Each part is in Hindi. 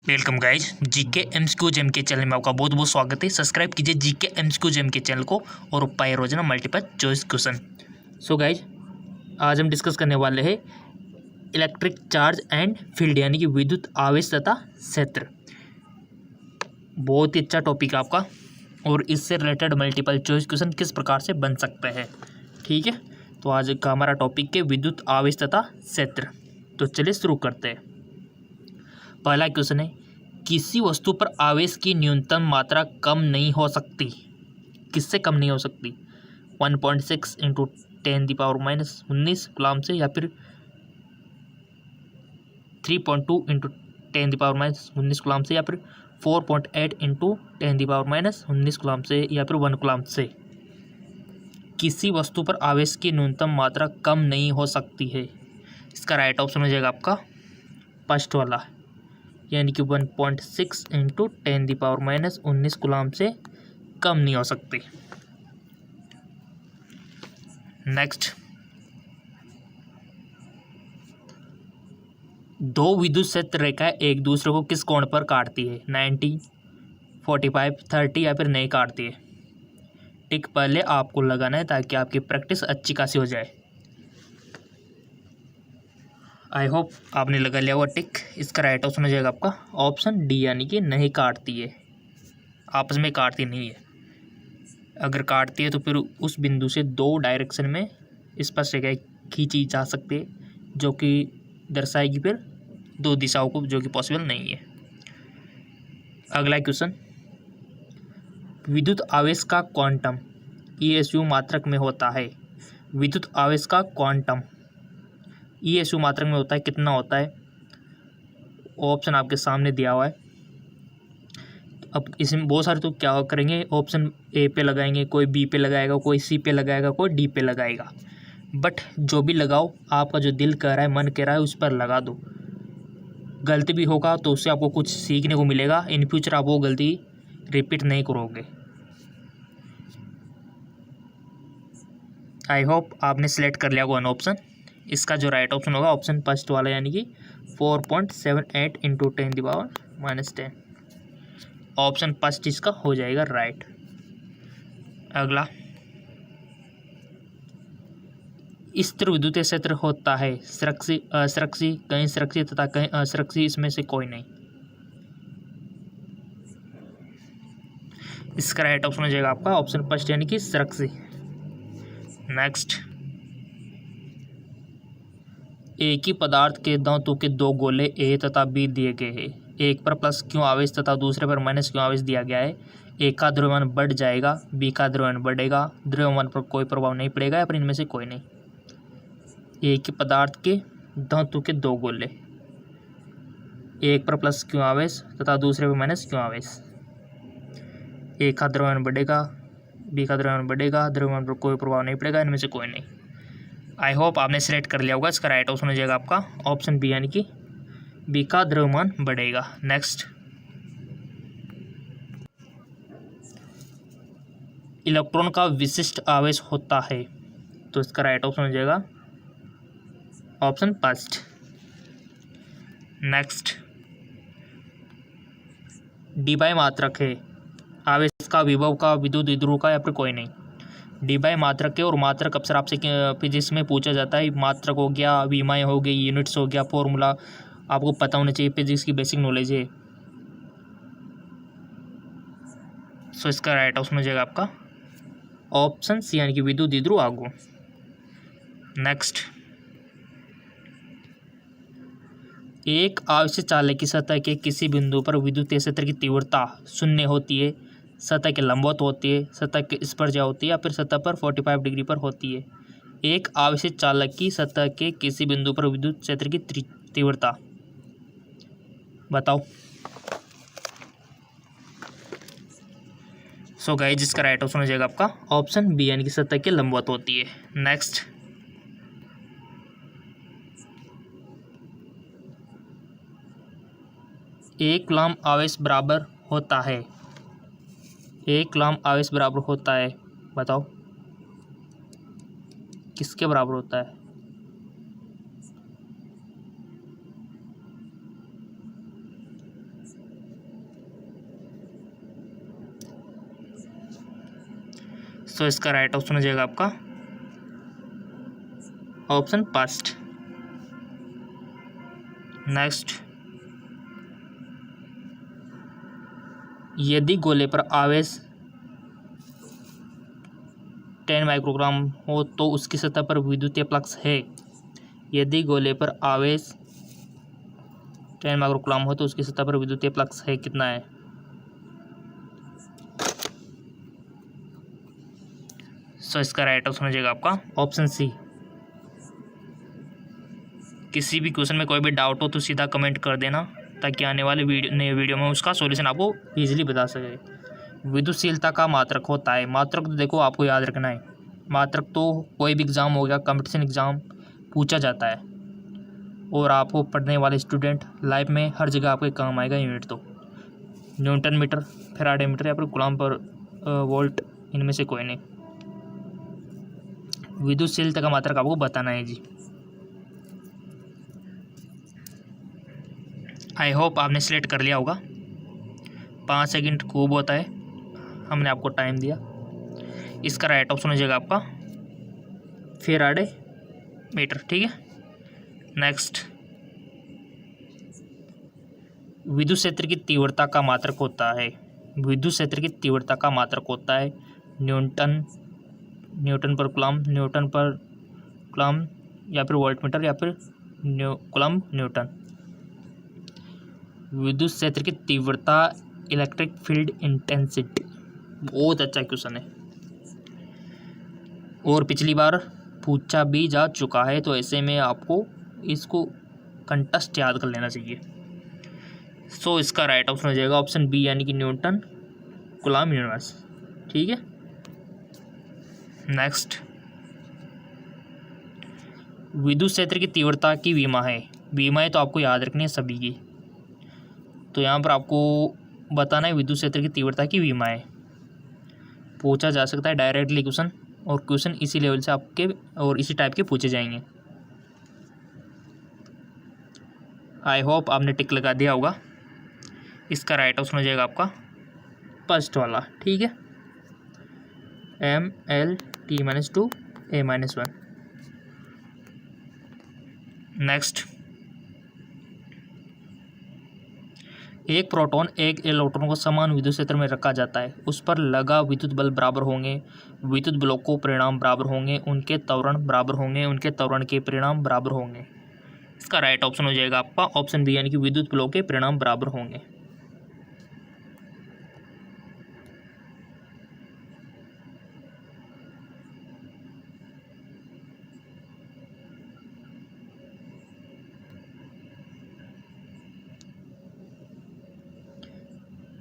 Welcome guys, GK MCQ gem के चैनल में आपका बहुत बहुत स्वागत है। सब्सक्राइब कीजिए जीके एमसीक्यू जेम के चैनल को और पाए रोजाना multiple choice question. So guys, आज हम डिस्कस करने वाले हैं इलेक्ट्रिक चार्ज एंड फील्ड, यानी कि विद्युत आवेश तथा क्षेत्र। बहुत ही अच्छा टॉपिक है आपका और इससे रिलेटेड मल्टीपल चॉइस क्वेश्चन किस प्रकार से बन सकते हैं। ठीक है, तो आज का हमारा टॉपिक है विद्युत आवेश तथा क्षेत्र। तो चलिए शुरू करते हैं। पहला क्वेश्चन है, किसी वस्तु पर आवेश की न्यूनतम मात्रा कम नहीं हो सकती। किससे कम नहीं हो सकती? 1.6 इंटू 10⁻⁻19 कूलम से, या फिर 3.2 इंटू 10⁻⁻19 कूलम से, या फिर 4.8 इंटू 10⁻⁻19 कूलम से, या फिर 1 कूलम से। किसी वस्तु पर आवेश की न्यूनतम मात्रा कम नहीं हो सकती है। इसका राइट ऑप्शन हो जाएगा आपका फर्स्ट वाला, यानी कि 1.6 इंटू 10⁻⁻19 कूलम से कम नहीं हो सकती। नेक्स्ट, दो विद्युत क्षेत्र रेखाएं एक दूसरे को किस कोण पर काटती है? 90, 45, 30, या फिर नहीं काटती है? टिक पहले आपको लगाना है ताकि आपकी प्रैक्टिस अच्छी खासी हो जाए। आई होप आपने लगा लिया हुआ टिक। इसका राइट ऑप्शन हो जाएगा आपका ऑप्शन डी, यानी कि नहीं काटती है। आपस में काटती नहीं है। अगर काटती है तो फिर उस बिंदु से दो डायरेक्शन में स्पष्ट रेखाएं खींची जा सकती है, जो कि दर्शाएगी फिर दो दिशाओं को, जो कि पॉसिबल नहीं है। अगला क्वेश्चन, विद्युत आवेश का क्वांटम ईएसयू मात्रक में होता है। विद्युत आवेश का क्वांटम ईएसयू मात्रक में होता है, कितना होता है? ऑप्शन आपके सामने दिया हुआ है। अब इसमें बहुत सारे तो क्या करेंगे, ऑप्शन ए पे लगाएंगे, कोई बी पे लगाएगा, कोई सी पे लगाएगा, कोई डी पे लगाएगा। बट जो भी लगाओ, आपका जो दिल कह रहा है, मन कह रहा है, उस पर लगा दो। गलती भी होगा तो उससे आपको कुछ सीखने को मिलेगा। इन फ्यूचर आप वो गलती रिपीट नहीं करोगे। आई होप आपने सेलेक्ट कर लिया वन ऑप्शन। इसका जो राइट ऑप्शन होगा ऑप्शन फर्स्ट वाला, यानी कि 4.78 इंटू 10⁻⁻10। ऑप्शन फर्स्ट इसका हो जाएगा राइट। अगला, स्थिर विद्युत क्षेत्र होता है संरक्षी, असंरक्षी, कहीं संरक्षित तथा कहीं असंरक्षित, इसमें से कोई नहीं। इसका राइट ऑप्शन हो जाएगा आपका ऑप्शन फर्स्ट, यानी कि संरक्षित। नेक्स्ट, एक ही पदार्थ के धातु के दो गोले ए तथा बी दिए गए हैं। एक पर प्लस क्यों आवेश तथा दूसरे पर माइनस क्यों आवेश दिया गया है। ए का द्रव्यमान बढ़ जाएगा, बी का द्रव्यमान बढ़ेगा, द्रव्यमान पर कोई प्रभाव नहीं पड़ेगा, या फिर इनमें से कोई नहीं। एक ही पदार्थ के धातु के दो गोले, एक पर प्लस क्यों आवेश तथा दूसरे पर माइनस क्यों आवेश। ए का द्रव्यमान बढ़ेगा, बी का द्रव्यमान बढ़ेगा, द्रव्यमान पर कोई प्रभाव नहीं पड़ेगा, इनमें से कोई नहीं। आई होप आपने सिलेक्ट कर लिया होगा। इसका राइट ऑप्शन हो जाएगा आपका ऑप्शन बी, यानी कि बी का द्रव्यमान बढ़ेगा। नेक्स्ट, इलेक्ट्रॉन का विशिष्ट आवेश होता है, तो इसका राइट ऑप्शन हो जाएगा option first. Next, D by मात्रक है आवेश का, विभव का, विद्युत द्विध्रुव का, या फिर कोई नहीं। डी बाई मात्रक है, और मात्रक अक्सर आपसे फिजिक्स में पूछा जाता है। मात्रक हो गया, विमाएँ हो गई, यूनिट्स हो गया, फॉर्मूला आपको पता होना चाहिए, फिजिक्स की बेसिक नॉलेज है। सो इसका राइट ऑप्शन हो जाएगा आपका ऑप्शन सी, यानी कि विद्युत द्विध्रुव आगू। नेक्स्ट, एक आवेशित चालक की सतह के किसी बिंदु पर विद्युत क्षेत्र की तीव्रता शून्य होती है, सतह के लंबवत होती है, सतह के स्पर्शा होती है, या फिर सतह पर 45 डिग्री पर होती है। एक आवेशित चालक की सतह के किसी बिंदु पर विद्युत क्षेत्र की तीव्रता बताओ। सो गाइस, जिसका राइट ऑप्शन हो जाएगा आपका ऑप्शन बी, यानी कि सतह के लंबवत होती है। नेक्स्ट, एक कूलम आवेश बराबर होता है, एक कूलम आवेश बराबर होता है, बताओ किसके बराबर होता है? सो इसका राइट ऑप्शन हो जाएगा आपका ऑप्शन फर्स्ट। नेक्स्ट, यदि गोले पर आवेश 10 माइक्रोग्राम हो तो उसकी सतह पर विद्युतीय फ्लक्स है। यदि गोले पर आवेश 10 माइक्रोग्राम हो तो उसकी सतह पर विद्युतीय फ्लक्स है, कितना है? सो इसका राइट ऑप्शन हो जाएगा आपका ऑप्शन सी। किसी भी क्वेश्चन में कोई भी डाउट हो तो सीधा कमेंट कर देना, ताकि आने वाले नए वीडियो में उसका सॉल्यूशन आपको इजीली बता सके। विद्युतशीलता का मात्रक होता है, मात्रक तो देखो आपको याद रखना है, मात्रक तो कोई भी एग्ज़ाम हो गया, कंपटीशन एग्ज़ाम पूछा जाता है, और आपको पढ़ने वाले स्टूडेंट लाइफ में हर जगह आपके काम आएगा। यूनिट तो न्यूटन मीटर, फैराडे मीटर या फिर कूलम पर वोल्ट, इनमें से कोई नहीं। विद्युतशीलता का मात्रक आपको बताना है जी। आई होप आपने सिलेक्ट कर लिया होगा। 5 सेकंड खूब होता है, हमने आपको टाइम दिया। इसका राइट ऑप्शन हो जाएगा आपका फैराडे मीटर, ठीक है। नेक्स्ट, विद्युत क्षेत्र की तीव्रता का मात्रक होता है, विद्युत क्षेत्र की तीव्रता का मात्रक होता है न्यूटन पर कूलम, न्यूटन पर कूलम या फिर वोल्ट मीटर या फिर कूलम न्यूटन। विद्युत क्षेत्र की तीव्रता, इलेक्ट्रिक फील्ड इंटेंसिटी, बहुत अच्छा क्वेश्चन है और पिछली बार पूछा भी जा चुका है, तो ऐसे में आपको इसको कंटेस्ट याद कर लेना चाहिए। सो इसका राइट ऑप्शन हो जाएगा ऑप्शन बी, यानी कि न्यूटन कूलम यूनिवर्स, ठीक है। नेक्स्ट, विद्युत क्षेत्र की तीव्रता की विमा है, विमाएँ तो आपको याद रखनी है सभी की, तो यहाँ पर आपको बताना है विद्युत क्षेत्र की तीव्रता की विमाएँ। पूछा जा सकता है डायरेक्टली क्वेश्चन, और क्वेश्चन इसी लेवल से आपके और इसी टाइप के पूछे जाएंगे। आई होप आपने टिक लगा दिया होगा। इसका राइट ऑप्शन हो जाएगा आपका फर्स्ट वाला, ठीक है, ML T-2 A-1। नेक्स्ट, एक प्रोटॉन एक इलेक्ट्रॉन को समान विद्युत क्षेत्र में रखा जाता है, उस पर लगा विद्युत बल बराबर होंगे, विद्युत बलों को परिणाम बराबर होंगे, उनके त्वरण बराबर होंगे, उनके त्वरण के परिणाम बराबर होंगे। इसका राइट ऑप्शन हो जाएगा आपका ऑप्शन बी, यानी कि विद्युत बलों के परिणाम बराबर होंगे।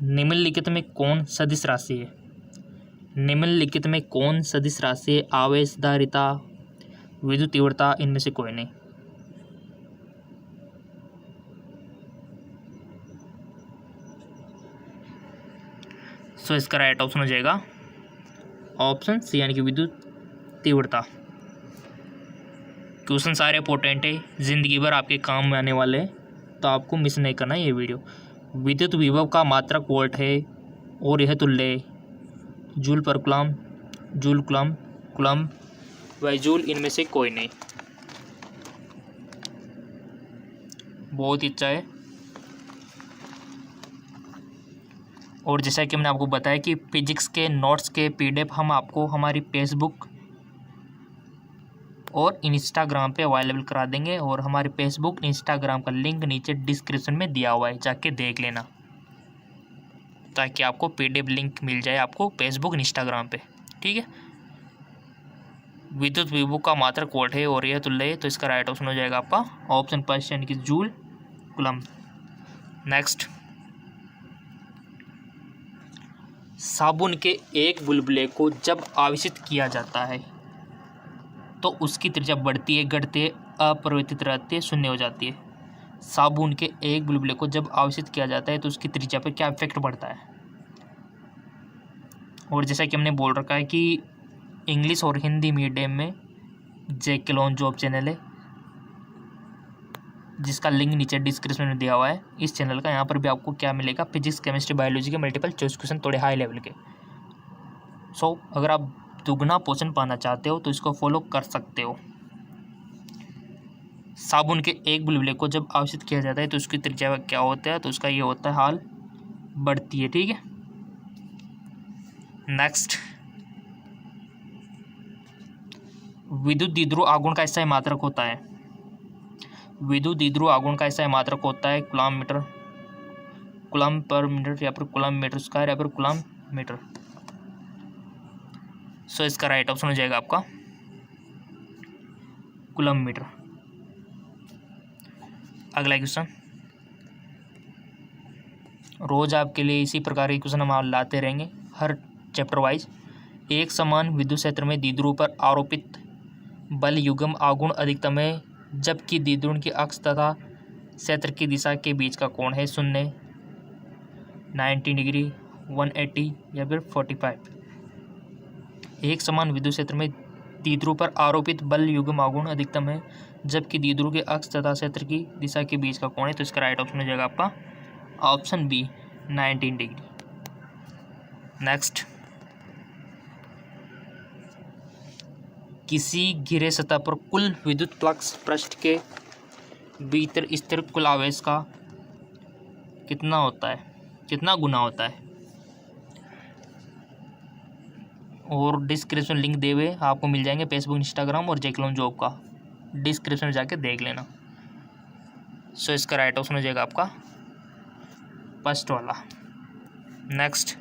निम्नलिखित में कौन सदिश राशि है? निम्नलिखित में कौन सदिश राशि है? आवेश, धारिता, विद्युत तीव्रता, इनमें से कोई नहीं। सो इसका राइट ऑप्शन हो जाएगा ऑप्शन सी, यानी कि विद्युत तीव्रता। क्वेश्चन सारे इंपॉर्टेंट है, जिंदगी भर आपके काम में आने वाले, तो आपको मिस नहीं करना ये वीडियो। विद्युत विभव का मात्रक वोल्ट है और यह तुल्य जूल पर कूलम, जूल कूलम, कूलम व जूल, इनमें से कोई नहीं। बहुत ही अच्छा है। और जैसा कि हमने आपको बताया कि फिजिक्स के नोट्स के PDF हम आपको हमारी फेसबुक और इंस्टाग्राम पे अवेलेबल करा देंगे, और हमारे फेसबुक इंस्टाग्राम का लिंक नीचे डिस्क्रिप्शन में दिया हुआ है, जाके देख लेना, ताकि आपको PDF लिंक मिल जाए आपको फेसबुक इंस्टाग्राम पे, ठीक है। विद्युत विभव का मात्रक वोल्ट है और यह तुल्य है, तो इसका राइट ऑप्शन हो जाएगा आपका ऑप्शन फर्स्ट, यानी कि जूल कूलम। नेक्स्ट, साबुन के एक बुलबुले को जब आवेशित किया जाता है तो उसकी त्रिज्या बढ़ती है, घटती है, अपरिवर्तित रहती है, शून्य हो जाती है। साबुन के एक बुलबुले को जब आवेशित किया जाता है तो उसकी त्रिज्या पर क्या इफेक्ट पड़ता है? और जैसा कि हमने बोल रखा है कि इंग्लिश और हिंदी मीडियम में जेके लॉन जॉब चैनल है, जिसका लिंक नीचे डिस्क्रिप्शन में दिया हुआ है इस चैनल का। यहाँ पर भी आपको क्या मिलेगा, फिजिक्स, केमिस्ट्री, बायोलॉजी के मल्टीपल चॉइस क्वेश्चन, थोड़े हाई लेवल के। सो अगर आप दुगना पोषण पाना चाहते हो तो इसको फॉलो कर सकते हो। साबुन के एक बुलबुले को जब आवेशित किया जाता है तो उसकी त्रिज्या क्या होता है, तो उसका ये होता है हाल बढ़ती है। ठीक है, नेक्स्ट, विद्युत द्विध्रुव आघूर्ण का ऐसा मात्रक होता है। विद्युत द्विध्रुव आघूर्ण का ऐसा मात्रक होता है कूलम पर मीटर या फिर कूलम मीटर स्क्वायर या फिर कूलम मीटर। सो इसका राइट ऑप्शन हो जाएगा आपका कूलम मीटर। अगला क्वेश्चन, रोज आपके लिए इसी प्रकार के क्वेश्चन हम लाते रहेंगे हर चैप्टर वाइज। एक समान विद्युत क्षेत्र में द्विध्रुव पर आरोपित बल युग्म आघूर्ण अधिकतम है जबकि द्विध्रुव की अक्ष तथा क्षेत्र की दिशा के बीच का कोण है 0, 90 डिग्री, 180 या फिर 45। एक समान विद्युत क्षेत्र में द्विध्रुव पर आरोपित बल युग्म आघूर्ण अधिकतम है जबकि द्विध्रुव के अक्ष तथा क्षेत्र की दिशा के बीच का कोण है, तो इसका राइट ऑप्शन हो जाएगा आपका ऑप्शन बी 19 डिग्री। नेक्स्ट, किसी घिरे सतह पर कुल विद्युत फ्लक्स पृष्ठ के भीतर स्थिर कुल आवेश का कितना होता है, कितना गुना होता है। और डिस्क्रिप्शन लिंक दे हुए आपको मिल जाएंगे फेसबुक, इंस्टाग्राम और जेक्लोन जॉब का, डिस्क्रिप्शन में जाके देख लेना। सो इसका राइट ऑप्शन हो जाएगा आपका फर्स्ट वाला। नेक्स्ट,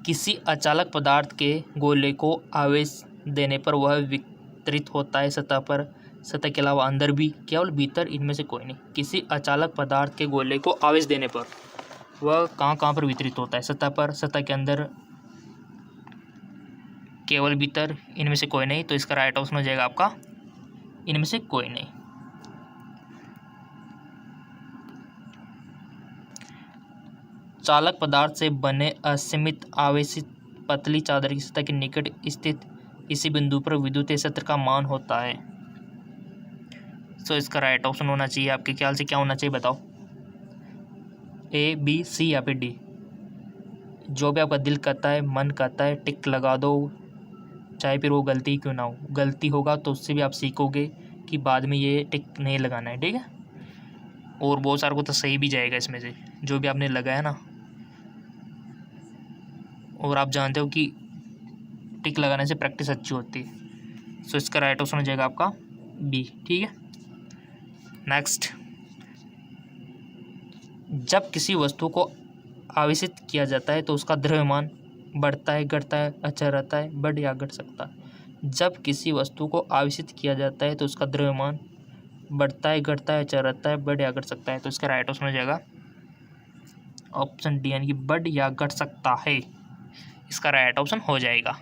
किसी अचालक पदार्थ के गोले को आवेश देने पर वह वितरित होता है सतह पर, सतह के अलावा अंदर भी, केवल भीतर, इनमें से कोई नहीं। किसी अचालक पदार्थ के गोले को आवेश देने पर वह कहाँ कहाँ पर वितरित होता है, सतह पर, सतह के अंदर, केवल भीतर, इनमें से कोई नहीं। तो इसका राइट ऑप्शन हो जाएगा आपका इनमें से कोई नहीं। चालक पदार्थ से बने असीमित आवेशित पतली चादर की सतह के निकट स्थित इसी बिंदु पर विद्युत क्षेत्र का मान होता है। सो इसका राइट ऑप्शन होना चाहिए आपके ख्याल से क्या होना चाहिए बताओ, ए, बी, सी या फिर डी। जो भी आपका दिल कहता है, मन कहता है, टिक लगा दो, चाहे फिर वो गलती क्यों ना हो। गलती होगा तो उससे भी आप सीखोगे कि बाद में ये टिक नहीं लगाना है। ठीक है, और बहुत सारे को तो सही भी जाएगा इसमें से जो भी आपने लगाया ना। और आप जानते हो कि टिक लगाने से प्रैक्टिस अच्छी होती है। सो इसका राइट ऑप्शन हो जाएगा आपका बी। ठीक है, नेक्स्ट, जब किसी वस्तु को आवेशित किया जाता है तो उसका द्रव्यमान बढ़ता है, घटता है, अचर रहता है, बढ़ या घट सकता है। जब किसी वस्तु को आवेशित किया जाता है तो उसका द्रव्यमान बढ़ता है, घटता है, अचर रहता है, बढ़ या घट सकता है। तो इसका राइट ऑप्शन हो जाएगा ऑप्शन डी, यानी कि बढ़ या घट सकता है। इसका राइट ऑप्शन हो जाएगा।